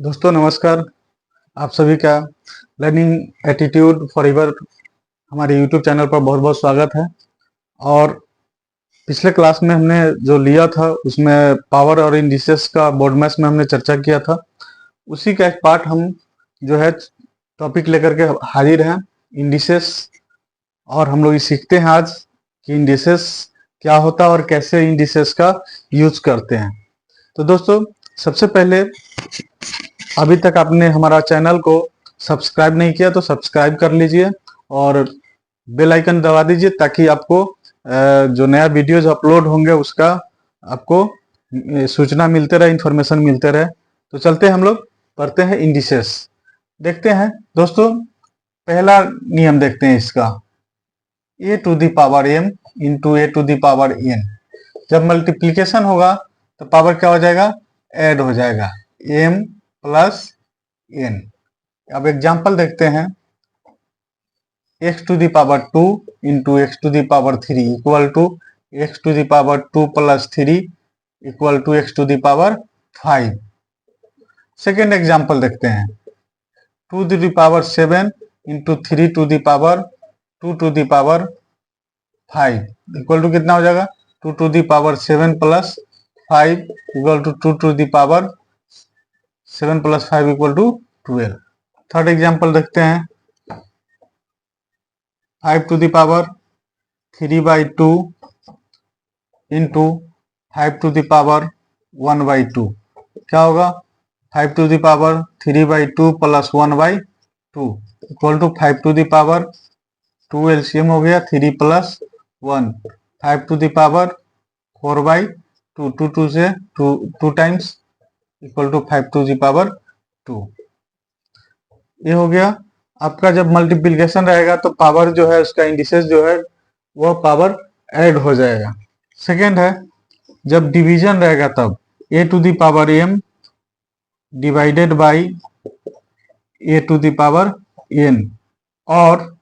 दोस्तों नमस्कार। आप सभी का लर्निंग एटीट्यूड फॉर एवर हमारे यूट्यूब चैनल पर बहुत बहुत स्वागत है। और पिछले क्लास में हमने जो लिया था उसमें पावर और इंडिसेस का बोर्ड मैथ्स में हमने चर्चा किया था। उसी का एक पार्ट हम जो है टॉपिक लेकर के हाजिर हैं, इंडिसेस। और हम लोग ये सीखते हैं आज कि इंडिसेस क्या होता है और कैसे इंडिसेस का यूज करते हैं। तो दोस्तों सबसे पहले, अभी तक आपने हमारा चैनल को सब्सक्राइब नहीं किया तो सब्सक्राइब कर लीजिए और बेल आइकन दबा दीजिए ताकि आपको जो नया वीडियोज अपलोड होंगे उसका आपको सूचना मिलते रहे, इंफॉर्मेशन मिलते रहे। तो चलते हैं, हम लोग पढ़ते हैं इंडिसेस। देखते हैं दोस्तों, पहला नियम देखते हैं इसका, A to the power m into A to the power n। जब मल्टीप्लीकेशन होगा तो पावर क्या हो जाएगा, ऐड हो जाएगा, m प्लस n। अब एग्जांपल देखते हैं, x to the power 2 into x to the power 3 equal to x to the power 2 plus 3 equal to x to the power 5। Second example देखते हैं, 2 to the power 7 into 3 to the power 2 to the power 5 equal to कितना हो जाएगा, 2 to the power 7 plus 5 equal to 2 to the power 7 plus 5 equal to 12। Third example देखते हैं, 5 to the power 3/2 into 5 to the power 1/2 क्या होगा, 5 to the power 3/2 plus 1/2 equal to 5 to the power 2 LCM हो गया 3 plus 1, 5 to the power 4/2, 2 से 2 times equal to 5 to the power 2। ये हो गया आपका। जब मल्टीप्लिकेशन रहेगा तो पावर जो है उसका इंडिसेस जो है वह पावर ऐड हो जाएगा। सेकेंड है, जब डिवीजन रहेगा तब a to the power m divided by a to the power n और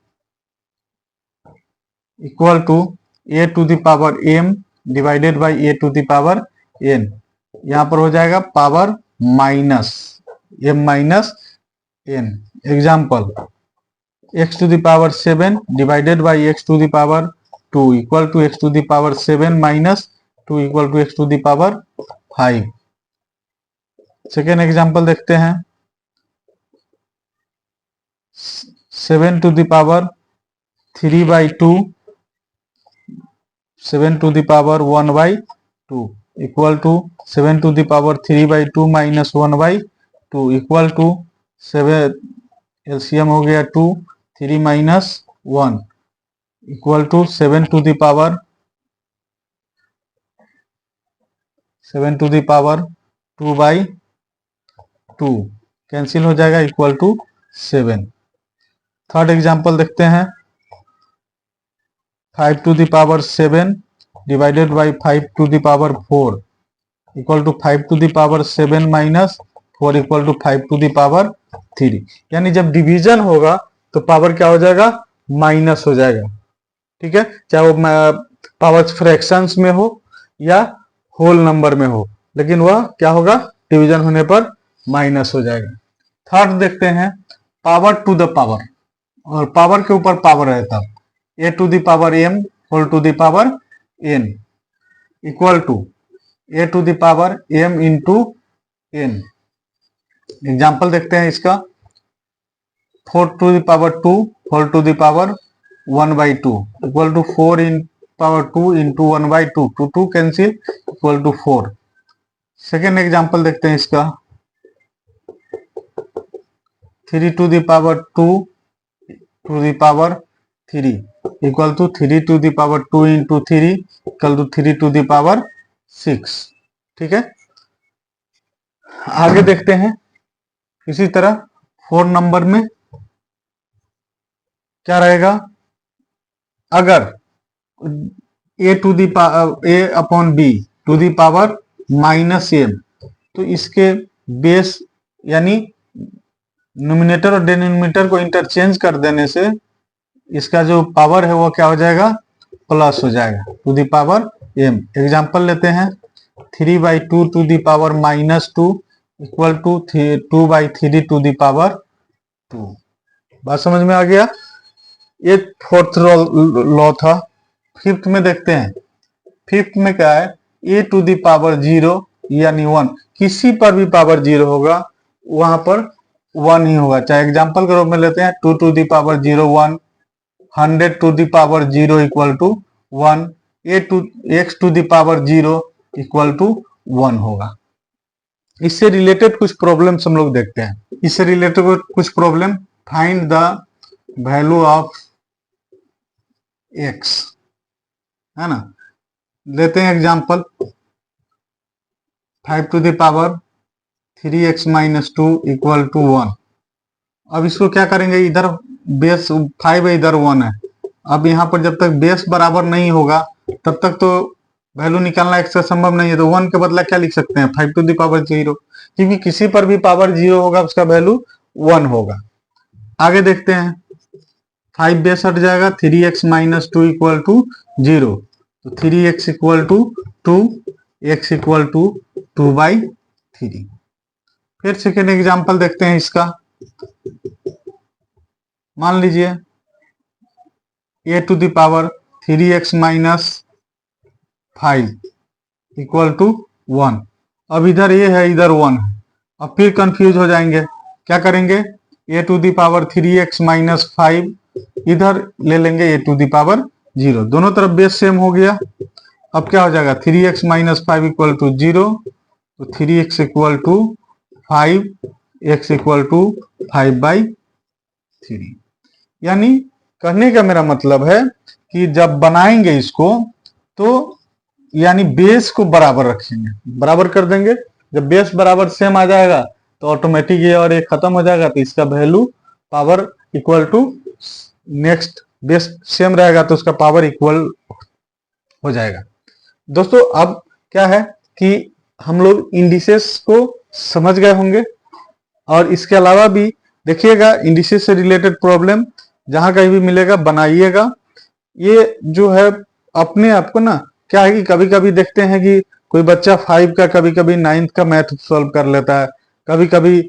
equal to a to the power m divided by a to the power n। यहाँ पर हो जाएगा power minus m minus n। Example, x to the power 7 divided by x to the power 2 equal to x to the power 7 minus 2 equal to x to the power 5। Second example देखते हैं, 7 to the power 3/2 7 to the power 1/2 equal to 7 to the power 3/2 minus 1/2 equal to 7 LCM हो गया 2, 3 minus 1 equal to 7 to the power 2/2 cancel हो जाएगा equal to 7। Third example देखते हैं, 5 to the power 7 divided by 5 to the power 4 equal to 5 to the power 7 minus 4 equal to 5 to the power 3। यानी जब division होगा तो power क्या हो जाएगा, माइनस हो जाएगा। ठीक है, चाहे वो पावर फ्रैक्शंस में हो या होल नंबर में हो, लेकिन वह क्या होगा, डिवीजन होने पर माइनस हो जाएगा। थर्ड देखते हैं, पावर टू द पावर, और पावर के ऊपर पावर है तब a to the power m whole to the power n equal to a to the power m into n। Example देखते हैं इसका, 4 to the power 2 whole to the power 1/2 equal to 4 in power 2 into 1/2, 2 cancel equal to 4। Second example देखते हैं इसका, 3 to the power 2 to the power 3 equal to 3 to the power 2 into 3 equal to 3 to the power 6। ठीक है, आगे देखते हैं। इसी तरह 4 नंबर में क्या रहेगा, अगर a to the a upon b to the power minus m, तो इसके बेस यानी नोमिनेटर और डिनोमिनेटर को इंटरचेंज कर देने से इसका जो पावर है वो क्या हो जाएगा, प्लस हो जाएगा to the power m। Example लेते हैं, 3/2 to the power -2 equal to 2/3 बात समझ में आ गया। ये फोर्थ लॉ था। फिफ्थ में देखते हैं। फिफ्थ में क्या है, a टू द पावर 0 यानी 1, किसी पर भी पावर 0 होगा वहां पर 1 ही होगा। चाहे एग्जांपल के रूप में लेते हैं 2 to the power 0 1, 100 to the power 0 equal to 1, x to the power 0 equal to 1 होगा। इससे रिलेटेड कुछ प्रॉब्लम्स हम लोग देखते हैं। इससे रिलेटेड कुछ problem, find the value of x, है ना। लेते हैं example 5 to the power 3x minus 2 equal to 1। अब इसको क्या करेंगे, इधर बेस 5 है, इधर 1 है। अब यहाँ पर जब तक बेस बराबर नहीं होगा तब तक तो वैल्यू निकालना x का संभव नहीं है। तो 1 के बदला क्या लिख सकते हैं, 5 टू द पावर 0, क्योंकि किसी पर भी पावर 0 होगा उसका वैल्यू 1 होगा। आगे देखते हैं, 5 बेस हट जाएगा, 3x माइनस 2 इक्वल टू 0, तो 3x equal to 2, x equal to 2/3। फिर सेकेंड एग्जांपल देखते हैं इसका। मान लीजिए a to the power 3x minus 5 equal to 1। अब इधर ये है, इधर 1 है। अब फिर कंफ्यूज हो जाएंगे, क्या करेंगे, a to the power 3x minus 5 इधर ले लेंगे a टू द पावर 0, दोनों तरफ बेस सेम हो गया। अब क्या हो जाएगा, 3x माइनस 5 इक्वल टू 0, तो 3x equal to 5, x equal to 5/3। यानी कहने का मेरा मतलब है कि जब बनाएंगे इसको तो यानी बेस को बराबर रखेंगे, बराबर कर देंगे। जब बेस बराबर सेम आ जाएगा तो ऑटोमेटिक ये और ये खत्म हो जाएगा, तो इसका value power equal to next base same रहेगा तो उसका पावर इक्वल हो जाएगा। दोस्तों अब क्या है कि हम लोग इंडिसेस को समझ गए होंगे, और इसके अलावा भी देखिएगा इंडिसेस से रिलेटेड प्रॉब्लम जहां कहीं भी मिलेगा बनाइएगा। ये जो है अपने आप को ना, क्या है कि कभी कभी देखते हैं कि कोई बच्चा 5 का कभी कभी 9th का मैथ सॉल्व कर लेता है, कभी कभी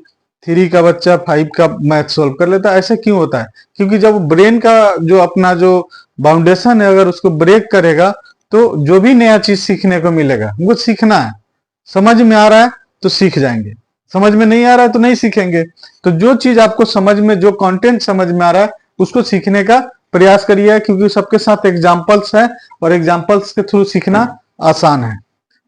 3 का बच्चा 5 का मैथ सॉल्व कर लेता है। ऐसा क्यों होता है, क्योंकि जब ब्रेन का जो अपना जो बाउंडेशन है अगर उसको ब्रेक करेगा तो जो भी नया चीज सीखने को मिलेगा, हमको सीखना है, समझ में आ रहा है तो सीख जाएंगे, समझ में नहीं आ रहा है तो नहीं सीखेंगे। तो जो चीज आपको समझ में, जो कंटेंट समझ में आ रहा है उसको सीखने का प्रयास करिए, क्योंकि सबके साथ एग्जाम्पल्स है और एग्जाम्पल्स के थ्रू सीखना आसान है,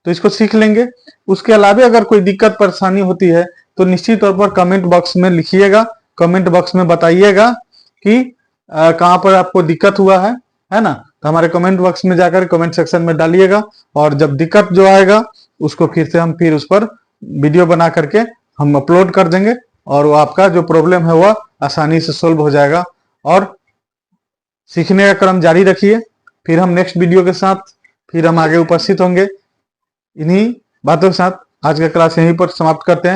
तो इसको सीख लेंगे। उसके अलावा अगर कोई दिक्कत परेशानी होती है तो निश्चित तौर पर कमेंट बॉक्स में लिखिएगा, कमेंट बॉक्स में बताइएगा कि कहाँ पर आपको दिक्कत हुआ है ना। तो हमारे कमेंट बॉक्स में जाकर कमेंट सेक्शन में डालिएगा, और जब दिक्कत जो आएगा उसको फिर उस पर वीडियो बना करके हम अपलोड कर देंगे, और वो आपका जो प्रॉब्लम है वह आसानी से सोल्व हो जाएगा। और सीखने का क्रम जारी रखिए, फिर हम नेक्स्ट वीडियो के साथ फिर हम आगे उपस्थित होंगे। इन्हीं बातों के साथ आज का क्लास यहीं पर समाप्त करते हैं।